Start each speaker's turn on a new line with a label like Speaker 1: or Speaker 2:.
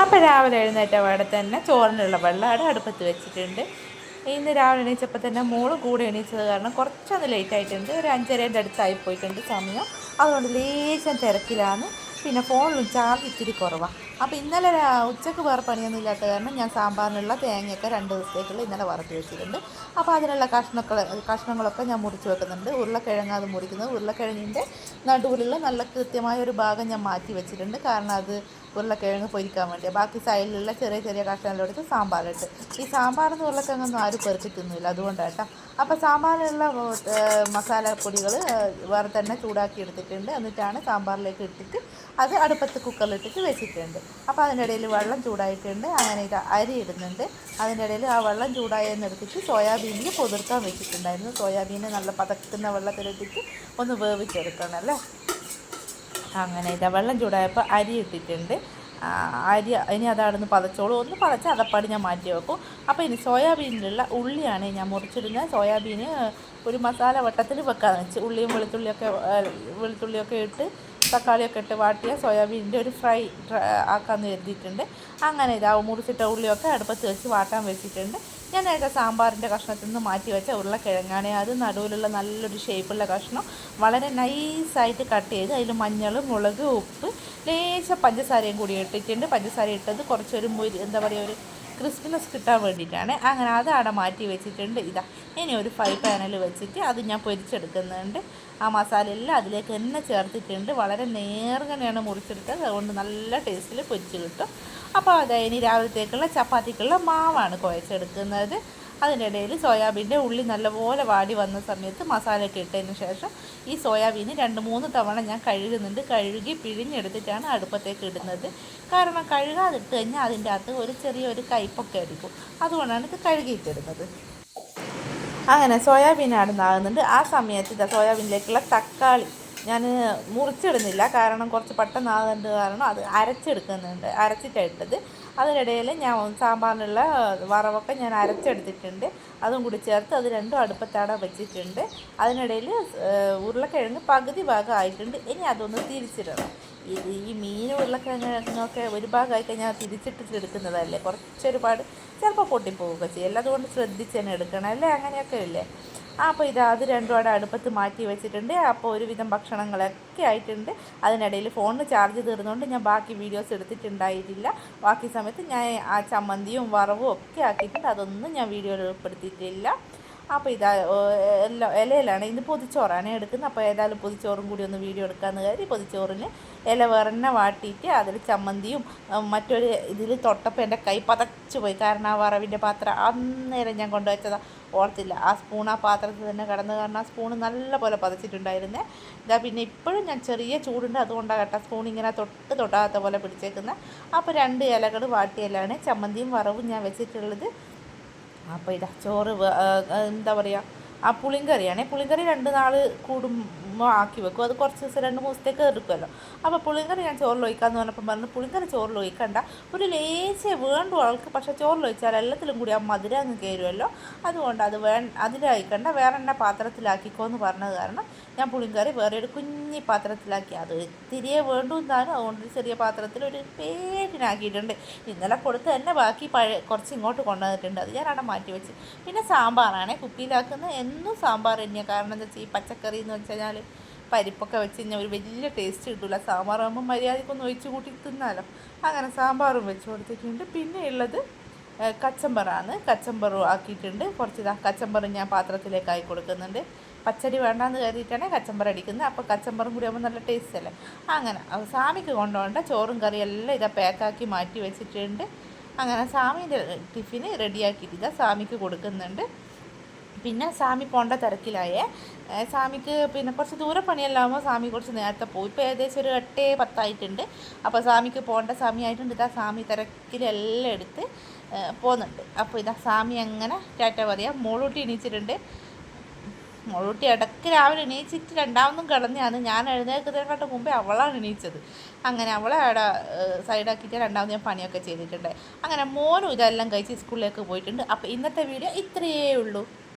Speaker 1: അപ്പോൾ രാവിലെ എഴുന്നേറ്റ പാടെ തന്നെ ചോറിനുള്ള വെള്ളം അവിടെ അടുപ്പത്ത് വെച്ചിട്ടുണ്ട്. ഇന്ന് രാവിലെ എണീച്ചപ്പോൾ തന്നെ മോള് കൂടെ എണീച്ചത് കാരണം കുറച്ചൊന്ന് ലേറ്റ് ആയിട്ടുണ്ട്. ഒരു 5:30 അടുത്തായി പോയിട്ടുണ്ട് സമയം. അതുകൊണ്ട് ലേശം തിരക്കിലാണ്. പിന്നെ ഫോണിലും ചാർജ് ഇത്തിരി കുറവാണ്. അപ്പോൾ ഇന്നലെ ഉച്ചയ്ക്ക് വേറെ പണിയൊന്നും ഇല്ലാത്ത കാരണം ഞാൻ സാമ്പാറിനുള്ള തേങ്ങയൊക്കെ 2 ദിവസത്തേക്കുള്ള ഇന്നലെ വറുത്ത് വെച്ചിട്ടുണ്ട്. അപ്പോൾ അതിനുള്ള കഷ്ണങ്ങളൊക്കെ ഞാൻ മുറിച്ച് വെക്കുന്നുണ്ട്. ഉരുളക്കിഴങ്ങ് അത് മുറിക്കുന്നത്. ഉരുളക്കിഴങ്ങിൻ്റെ നടുവിലുള്ള നല്ല കൃത്യമായ ഒരു ഭാഗം ഞാൻ മാറ്റി വെച്ചിട്ടുണ്ട്. കാരണം അത് ഉരുളക്കിഴങ്ങ് പൊരിക്കാൻ വേണ്ടി. ബാക്കി സൈഡിലുള്ള ചെറിയ ചെറിയ കഷ്ണമെല്ലാം എടുത്ത് സാമ്പാറിട്ട്. ഈ സാമ്പാറിന് ഉരുളക്കിഴങ്ങൊന്നും ആരും പെറുക്കി തിന്നില്ല, അതുകൊണ്ടാണ് കേട്ടോ. അപ്പോൾ സാമ്പാറിനുള്ള മസാലപ്പൊടികൾ വേറെ തന്നെ ചൂടാക്കി എടുത്തിട്ടുണ്ട്. എന്നിട്ടാണ് സാമ്പാറിലേക്ക് ഇട്ടിട്ട് അത് അടുപ്പത്ത് കുക്കറിലിട്ടിട്ട് വെച്ചിട്ടുണ്ട്. അപ്പോൾ അതിൻ്റെ ഇടയിൽ വെള്ളം ചൂടായിട്ടുണ്ട്. അങ്ങനെ അരി ഇടുന്നുണ്ട്. അതിൻ്റെ ഇടയിൽ ആ വെള്ളം ചൂടായെന്നെടുത്തിട്ട് സോയാബീനിൽ പൊതിർക്കാൻ വെച്ചിട്ടുണ്ടായിരുന്നു. സോയാബീനെ നല്ല പതക്കുന്ന വെള്ളത്തിലിട്ടിട്ട് ഒന്ന് വേവിച്ചെടുക്കണം അല്ലേ. അങ്ങനെ വെള്ളം ചൂടായപ്പോൾ അരി ഇട്ടിട്ടുണ്ട്. അരി ഇനി അതവിടുന്ന് പതച്ചോളൂ. ഒന്ന് പതച്ച് അതപ്പാട് ഞാൻ മാറ്റി വെക്കും. അപ്പോൾ ഇനി സോയാബീനിലുള്ള ഉള്ളിയാണ് ഞാൻ മുറിച്ചിടുന്നത്. സോയാബീന് ഒരു മസാല വട്ടത്തിൽ വെക്കാമെന്ന് വെച്ച് ഉള്ളിയും വെളുത്തുള്ളിയൊക്കെ ഇട്ട് തക്കാളിയൊക്കെ ഇട്ട് വാട്ടിയ സോയാബീനിൻ്റെ ഒരു ഫ്രൈ ആക്കാമെന്ന് കരുതിയിട്ടുണ്ട്. അങ്ങനെ മുറിച്ചിട്ട ഉള്ളിയൊക്കെ അടുപ്പത്ത് വെച്ച് വാട്ടാൻ വെച്ചിട്ടുണ്ട്. ഞാൻ നേരത്തെ സാമ്പാറിൻ്റെ കഷ്ണത്തിൽ നിന്ന് മാറ്റി വെച്ച ഉരുളക്കിഴങ്ങാണ്. അത് നടുവിലുള്ള നല്ലൊരു ഷേപ്പുള്ള കഷ്ണം വളരെ നൈസായിട്ട് കട്ട് ചെയ്ത് അതിൽ മഞ്ഞൾ, മുളക്, ഉപ്പ്, ലേശം പഞ്ചസാരയും കൂടി ഇട്ടിട്ടുണ്ട്. പഞ്ചസാര ഇട്ടത് കുറച്ചൊരു ഒരു ക്രിസ്പിനെസ് കിട്ടാൻ വേണ്ടിയിട്ടാണ്. അങ്ങനെ അത് അവിടെ മാറ്റി വെച്ചിട്ടുണ്ട്. ഇനി ഒരു ഫ്രൈ പാനിൽ വെച്ചിട്ട് അത് ഞാൻ പൊരിച്ചെടുക്കുന്നുണ്ട്. ആ മസാല എല്ലാം അതിലേക്ക് തന്നെ ചേർത്തിട്ടുണ്ട്. വളരെ നേർങ്ങനെയാണ് മുറിച്ചെടുത്തത്. അതുകൊണ്ട് നല്ല ടേസ്റ്റിൽ പൊരിച്ച് കിട്ടും. അപ്പോൾ ഇനി രാവിലത്തേക്കുള്ള ചപ്പാത്തിക്കുള്ള മാവാണ് കുഴച്ചെടുക്കുന്നത്. അതിനിടയിൽ സോയാബീൻ്റെ ഉള്ളി നല്ലപോലെ വാടി വന്ന സമയത്ത് മസാലയൊക്കെ ഇട്ടതിന് ശേഷം ഈ സോയാബീന് 2-3 തവണ ഞാൻ കഴുകുന്നുണ്ട്. കഴുകി പിഴിഞ്ഞെടുത്തിട്ടാണ് അടുപ്പത്തേക്ക് ഇടുന്നത്. കാരണം കഴുകാതിട്ട് കഴിഞ്ഞാൽ അതിൻ്റെ അകത്ത് ഒരു ചെറിയൊരു കയ്പ്പൊക്കെ അടിക്കും. അതുകൊണ്ടാണ് ഇത് കഴുകിയിട്ടിടുന്നത്. അങ്ങനെ സോയാബീൻ ആകുന്നുണ്ട്. ആ സമയത്ത് സോയാബീനിലേക്കുള്ള തക്കാളി ഞാൻ മുറിച്ചിടുന്നില്ല. കാരണം കുറച്ച് പെട്ടെന്നാകുന്നുണ്ട്. കാരണം അത് അരച്ചിട്ടാണ് ഇട്ടത്. അതിനിടയിൽ ഞാൻ സാമ്പാറിനുള്ള വറവൊക്കെ ഞാൻ അരച്ചെടുത്തിട്ടുണ്ട്. അതും കൂടി ചേർത്ത് അത് രണ്ടും അടുപ്പത്താടെ വെച്ചിട്ടുണ്ട്. അതിനിടയിൽ ഉരുളക്കിഴങ്ങ് പകുതി ഭാഗം ആയിട്ടുണ്ട്. ഇനി അതൊന്ന് തിരിച്ചിടണം. ഈ മീൻ ഉരുളക്കിഴങ്ങൊക്കെ ഒരു ഭാഗമായി കഴിഞ്ഞാൽ തിരിച്ചിട്ടിട്ടെടുക്കുന്നതല്ലേ, കുറച്ചൊരുപാട് ചിലപ്പോൾ പൊട്ടിപ്പോവുകയൊക്കെ ചെയ്യും. അതുകൊണ്ട് ശ്രദ്ധിച്ച് തന്നെ എടുക്കണം അല്ലേ. അങ്ങനെയൊക്കെ ഇല്ലേ. അപ്പോൾ അത് രണ്ടും അവിടെ അടുപ്പത്ത് മാറ്റി വെച്ചിട്ടുണ്ട്. അപ്പോൾ ഒരുവിധം ഭക്ഷണങ്ങളൊക്കെ ആയിട്ടുണ്ട്. അതിനിടയിൽ ഫോണിന് ചാർജ് തീർന്നുകൊണ്ട് ഞാൻ ബാക്കി വീഡിയോസ് എടുത്തിട്ടുണ്ടായിട്ടില്ല. ബാക്കി സമയത്ത് ഞാൻ ആ ചമ്മന്തിയും വറവും ഒക്കെ ആക്കിയിട്ടുണ്ട്. അതൊന്നും ഞാൻ വീഡിയോയിൽ ഉൾപ്പെടുത്തിയിട്ടില്ല. അപ്പോൾ ഇലയിലാണ് ഇന്ന് പൊതിച്ചോറാണ് എടുക്കുന്നത്. അപ്പോൾ ഏതായാലും പൊതിച്ചോറും കൂടി ഒന്ന് വീഡിയോ എടുക്കാമെന്ന് കരുതി പൊതിച്ചോറിന് ഇല വേറെ വാട്ടിയിട്ട് അതിൽ ചമ്മന്തിയും മറ്റൊരു ഇതിൽ തൊട്ടപ്പോൾ എൻ്റെ കൈ പതച്ചു പോയി. കാരണം ആ വറവിൻ്റെ പാത്രം അന്നേരം ഞാൻ കൊണ്ടുവച്ചതാണ്, ഓർത്തില്ല. ആ സ്പൂൺ ആ പാത്രത്തിൽ തന്നെ കിടന്ന്. കാരണം ആ സ്പൂൺ നല്ല പോലെ പതച്ചിട്ടുണ്ടായിരുന്നേ. പിന്നെ ഇപ്പോഴും ഞാൻ ചെറിയ ചൂടുണ്ട്, അതുകൊണ്ടാണ് കേട്ടോ സ്പൂൺ ഇങ്ങനെ തൊട്ടാത്ത പോലെ പിടിച്ചേക്കുന്നത്. അപ്പോൾ 2 ഇലകൾ വാട്ടിയലാണ് ചമ്മന്തിയും വറവും ഞാൻ വെച്ചിട്ടുള്ളത്. അപ്പോൾ ചോറ് എന്താ പറയുക, ആ പുളിങ്കറിയാണ്. പുളിങ്കറി 2 നാൾ കൂടുമ്പോൾ ആക്കി വെക്കും. അത് കുറച്ച് ദിവസം 2-3 ദിവസത്തേക്ക് എടുക്കുമല്ലോ. അപ്പോൾ പുളിങ്കറി ഞാൻ ചോറിലൊഴിക്കാമെന്ന് പറഞ്ഞപ്പോൾ പറഞ്ഞു പുളിങ്കറി ചോറിലൊഴിക്കണ്ട, ഒരു ലേശേ വേണ്ടു ആൾക്ക്. പക്ഷേ ചോറിലൊഴിച്ചാൽ എല്ലാത്തിലും കൂടി ആ മധുരം അങ്ങ് കയറുമല്ലോ. അതുകൊണ്ട് അതിലൊഴിക്കണ്ട, വേറെ എന്നെ പാത്രത്തിലാക്കിക്കോ എന്ന് പറഞ്ഞത് കാരണം ഞാൻ പുളിങ്കറി വേറെ ഒരു കുഞ്ഞി പാത്രത്തിലാക്കി. അത് തിരികെ വേണ്ടു എന്നാലും അതുകൊണ്ട് ചെറിയ പാത്രത്തിൽ ഒരു പേരിനാക്കിയിട്ടുണ്ട്. ഇന്നലെ കൊടുത്ത് തന്നെ ബാക്കി കുറച്ച് ഇങ്ങോട്ട് കൊണ്ടുവന്നിട്ടുണ്ട്. അത് ഞാൻ അവിടെ മാറ്റി വെച്ച്. പിന്നെ സാമ്പാറാണ് കുപ്പിയിലാക്കുന്നത്. എന്നും സാമ്പാർ തന്നെയാണ്. കാരണം എന്താ വെച്ചാൽ ഈ പച്ചക്കറി എന്ന് വെച്ച് കഴിഞ്ഞാൽ പരിപ്പൊക്കെ വെച്ച് കഴിഞ്ഞാൽ ഒരു വലിയ ടേസ്റ്റ് കിട്ടില്ല. സാമ്പാറാകുമ്പോൾ മര്യാദക്കൊന്ന് ഒഴിച്ച് കൂട്ടി തിന്നാലോ. അങ്ങനെ സാമ്പാറും വെച്ച് കൊടുത്തിട്ടുണ്ട്. പിന്നെ ഉള്ളത് കച്ചമ്പറാണ്. കച്ചമ്പറും ആക്കിയിട്ടുണ്ട്. കുറച്ച് കച്ചമ്പറും ഞാൻ പാത്രത്തിലേക്കായി കൊടുക്കുന്നുണ്ട്. പച്ചടി വേണ്ടാന്ന് കരുതിയിട്ടാണ് കച്ചമ്പർ അടിക്കുന്നത്. അപ്പോൾ കച്ചമ്പറും കൂടി ആകുമ്പോൾ നല്ല ടേസ്റ്റ് അല്ലേ. അങ്ങനെ സ്വാമിക്ക് കൊണ്ടുപോകേണ്ട ചോറും കറിയെല്ലാം പാക്കാക്കി മാറ്റി വെച്ചിട്ടുണ്ട്. അങ്ങനെ സ്വാമീൻ്റെ ടിഫിന് റെഡിയാക്കിയിട്ട് സ്വാമിക്ക് കൊടുക്കുന്നുണ്ട്. പിന്നെ സ്വാമി പോകേണ്ട തിരക്കിലായേ. സ്വാമിക്ക് പിന്നെ കുറച്ച് ദൂരെ പണിയെല്ലാകുമ്പോൾ സ്വാമി കുറച്ച് നേരത്തെ പോയി. ഇപ്പോൾ ഏകദേശം ഒരു 8-10 ആയിട്ടുണ്ട്. അപ്പോൾ സ്വാമിക്ക് പോകേണ്ട സമയമായിട്ടുണ്ട്. സ്വാമി തിരക്കിലെല്ലാം എടുത്ത് പോകുന്നുണ്ട്. അപ്പോൾ സ്വാമി അങ്ങനെ ടാറ്റ പറയാം. മോളൂട്ടി എണീച്ചിട്ടുണ്ട്. മോളൂട്ടി ഇടയ്ക്ക് രാവിലെ എണീച്ചിട്ട് രണ്ടാമതും കിടന്നെയാണ്. ഞാൻ എഴുന്നേൽക്കുന്നതിനെക്കാട്ടും മുമ്പേ അവളാണ് എണീച്ചത്. അങ്ങനെ അവളെ അവിടെ സൈഡാക്കിയിട്ട് രണ്ടാമത് ഞാൻ പണിയൊക്കെ ചെയ്തിട്ടുണ്ട്. അങ്ങനെ മോനും ഇതെല്ലാം കഴിച്ച് സ്കൂളിലേക്ക് പോയിട്ടുണ്ട്. അപ്പോൾ ഇന്നത്തെ വീഡിയോ ഇത്രയേ ഉള്ളൂ.